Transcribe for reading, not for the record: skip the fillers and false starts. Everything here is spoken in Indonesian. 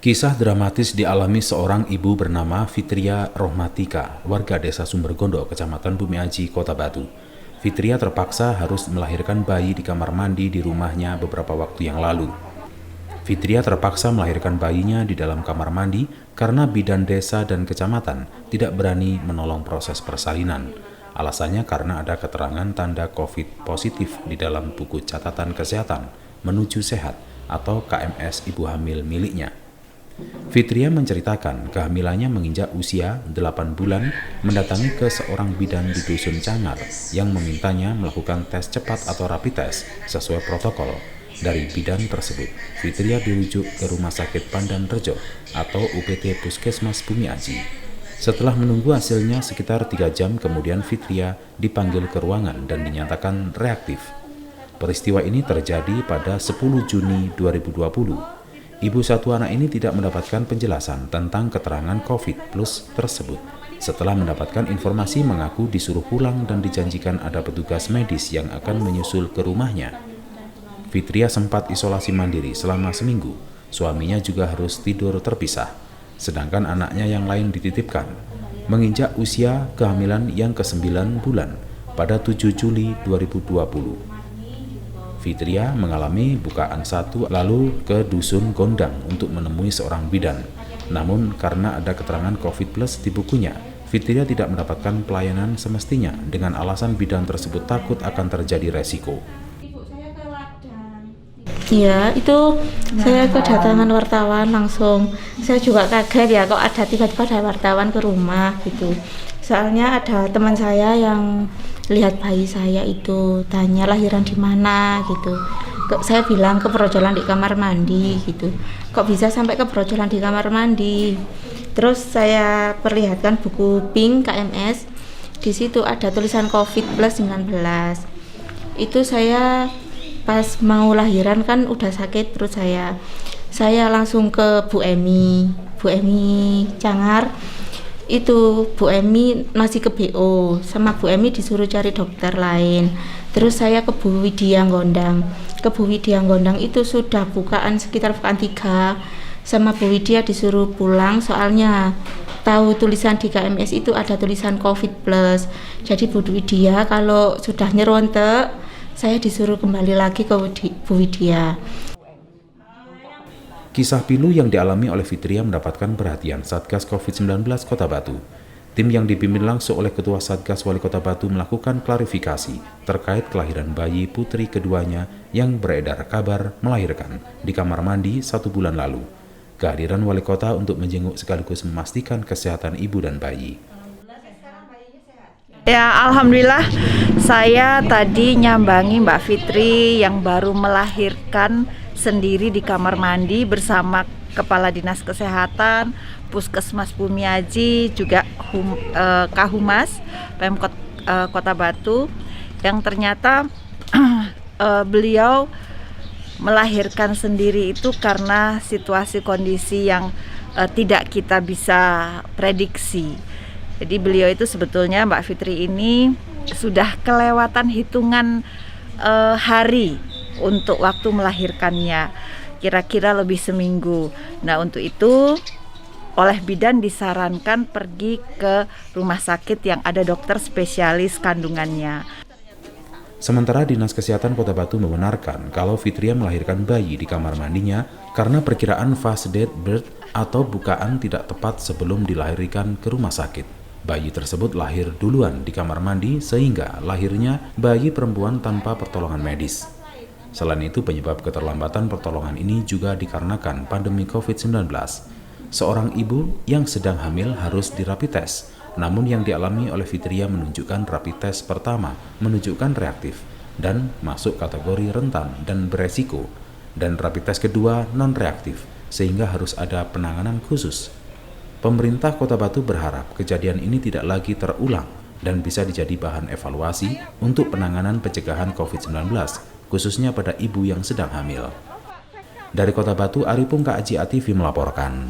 Kisah dramatis dialami seorang ibu bernama Fitria Rohmatika, warga desa Sumbergondo, Kecamatan Bumiaji, Kota Batu. Fitria terpaksa harus melahirkan bayi di kamar mandi di rumahnya beberapa waktu yang lalu. Fitria terpaksa melahirkan bayinya di dalam kamar mandi karena bidan desa dan kecamatan tidak berani menolong proses persalinan. Alasannya karena ada keterangan tanda COVID positif di dalam buku catatan kesehatan menuju sehat atau KMS ibu hamil miliknya. Fitria menceritakan kehamilannya menginjak usia 8 bulan mendatangi ke seorang bidan di Dusun Cangar yang memintanya melakukan tes cepat atau rapid test sesuai protokol. Dari bidan tersebut, Fitria dirujuk ke Rumah Sakit Pandan Rejo atau UPT Puskesmas Bumiaji. Setelah menunggu hasilnya sekitar 3 jam kemudian Fitria dipanggil ke ruangan dan dinyatakan reaktif. Peristiwa ini terjadi pada 10 Juni 2020. Ibu satu anak ini tidak mendapatkan penjelasan tentang keterangan COVID plus tersebut. Setelah mendapatkan informasi mengaku disuruh pulang dan dijanjikan ada petugas medis yang akan menyusul ke rumahnya. Fitria sempat isolasi mandiri selama seminggu. Suaminya juga harus tidur terpisah. Sedangkan anaknya yang lain dititipkan. Menginjak usia kehamilan yang ke-9 bulan pada 7 Juli 2020. Fitria mengalami bukaan satu lalu ke Dusun Gondang untuk menemui seorang bidan. Namun karena ada keterangan COVID plus di bukunya, Fitria tidak mendapatkan pelayanan semestinya dengan alasan bidan tersebut takut akan terjadi resiko. Iya, itu saya kedatangan wartawan langsung. Saya juga kaget ya kok ada tiba-tiba ada wartawan ke rumah gitu. Soalnya ada teman saya yang lihat bayi saya itu, tanya lahiran di mana gitu. Saya bilang keberojolan di kamar mandi gitu. Kok bisa sampai keberojolan di kamar mandi? Terus saya perlihatkan buku pink KMS. Di situ ada tulisan COVID plus 19. Itu saya pas mau lahiran kan udah sakit perut saya langsung ke Bu Emi Cangar. Itu Bu Emi masih ke BO, sama Bu Emi disuruh cari dokter lain. Terus saya ke Bu Widya Gondang. Ke Bu Widya Gondang itu sudah bukaan sekitar bukaan 3. Sama Bu Widya disuruh pulang soalnya tahu tulisan di KMS itu ada tulisan COVID plus. Jadi Bu Widya kalau sudah nyerontek, saya disuruh kembali lagi ke Bu Widya. Kisah pilu yang dialami oleh Fitria mendapatkan perhatian Satgas COVID-19 Kota Batu. Tim yang dipimpin langsung oleh Ketua Satgas Wali Kota Batu melakukan klarifikasi terkait kelahiran bayi putri keduanya yang beredar kabar melahirkan di kamar mandi 1 bulan lalu. Kehadiran Wali Kota untuk menjenguk sekaligus memastikan kesehatan ibu dan bayi. Ya, alhamdulillah saya tadi nyambangi Mbak Fitri yang baru melahirkan sendiri di kamar mandi bersama Kepala Dinas Kesehatan, Puskesmas Bumiaji, juga Kahumas, Pemkot Kota Batu, yang ternyata beliau melahirkan sendiri itu karena situasi kondisi yang tidak kita bisa prediksi. Jadi beliau itu sebetulnya Mbak Fitri ini sudah kelewatan hitungan hari untuk waktu melahirkannya, kira-kira lebih seminggu. Nah, untuk itu oleh bidan disarankan pergi ke rumah sakit yang ada dokter spesialis kandungannya. Sementara Dinas Kesehatan Kota Batu membenarkan kalau Fitria melahirkan bayi di kamar mandinya karena perkiraan fase death birth atau bukaan tidak tepat sebelum dilahirkan ke rumah sakit. Bayi tersebut lahir duluan di kamar mandi sehingga lahirnya bayi perempuan tanpa pertolongan medis. Selain itu, penyebab keterlambatan pertolongan ini juga dikarenakan pandemi COVID-19. Seorang ibu yang sedang hamil harus dirapid test, namun yang dialami oleh Fitria menunjukkan rapid test pertama menunjukkan reaktif dan masuk kategori rentan dan beresiko, dan rapid test kedua non-reaktif, sehingga harus ada penanganan khusus. Pemerintah Kota Batu berharap kejadian ini tidak lagi terulang dan bisa dijadi bahan evaluasi untuk penanganan pencegahan COVID-19, khususnya pada ibu yang sedang hamil. Dari Kota Batu, Arifung KAJA TV melaporkan.